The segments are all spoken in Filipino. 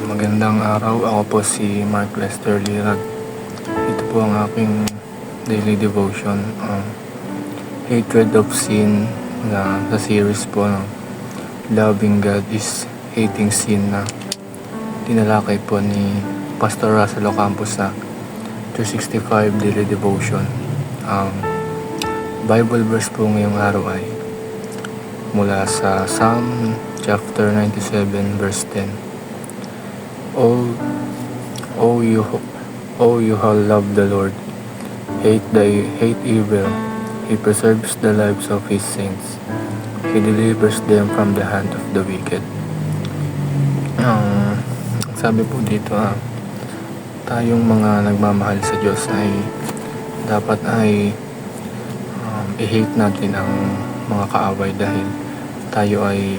Magandang araw, ako po si Mark Lester Lirag. Ito po ang aking daily devotion, Hatred of Sin, na sa series po ng Loving God is Hating Sin, na tinalakay po ni Pastor Russell Ocampo sa 265 daily devotion. Ang Bible verse po ngayong araw ay mula sa Psalm chapter 97 verse 10. Oh, you who love the Lord, hate evil. He preserves the lives of his saints. He delivers them from the hand of the wicked. Sabi po dito, tayong mga nagmamahal sa Diyos ay dapat ay i-hate natin ang mga kaaway dahil tayo ay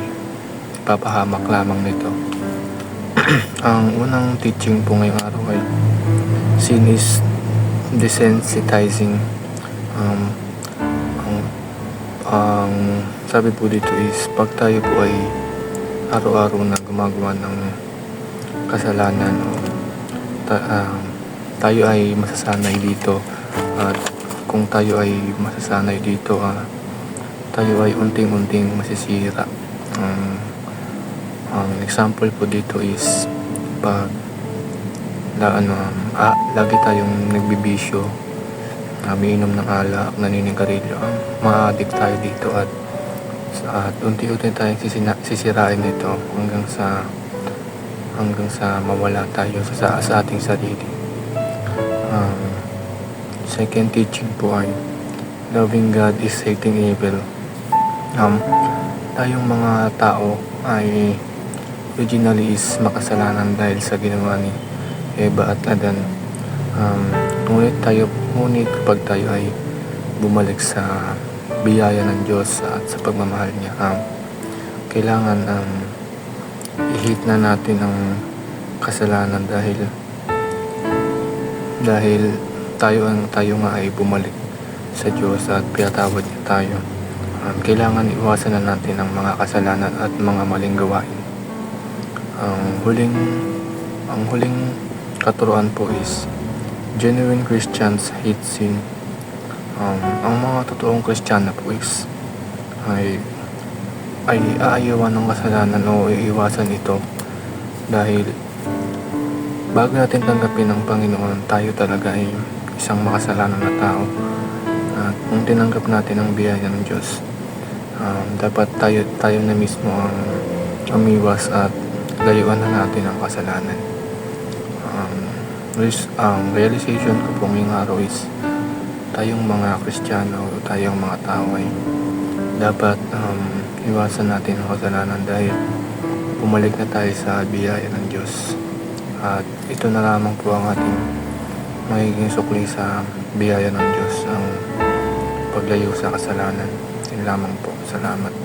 papahamak lamang nito. Ang unang teaching po ngayong araw ay sin is desensitizing. Ang sabi po dito is pag tayo po ay araw-araw na gumagawa ng kasalanan, tayo ay masasanay dito, at kung tayo ay masasanay dito, tayo ay unting-unting masisira. Ang example po dito is pag lagi tayong nagbibisyo, umiinom ng alak, naninigarilyo, ma-addict tayo dito at unti-unti tayong sisirain nito hanggang sa mawala tayo sa ating sarili. Second teaching po ay loving God is hating evil. Tayong mga tao ay originally is makasalanan dahil sa ginawa ni Eva at Adan. Ngunit kapag tayo ay bumalik sa biyaya ng Diyos at sa pagmamahal niya, kailangan i-hate na natin ang kasalanan dahil tayo nga ay bumalik sa Diyos at pinatawad niya tayo. Kailangan iwasan na natin ang mga kasalanan at mga maling gawain. Ang huling katuruan po is genuine Christians hate sin. Ang mga totoong Kristiyano po is ay aayawan ng kasalanan o iiwasan ito dahil bago natin tanggapin ang Panginoon, tayo talaga ay isang makasalanan na tao. At kung tinanggap natin ang biyaya ng Diyos, dapat tayo na mismo ang umiwas at layuan na natin ang kasalanan. Realization ko po ngayong araw is tayong mga Kristiyano o tayong mga tao ay dapat iwasan natin ang kasalanan dahil bumalik na tayo sa biyaya ng Diyos. At ito na lamang po ang ating magiging sukli sa biyaya ng Diyos, ang paglayo sa kasalanan. Yun lamang po. Salamat.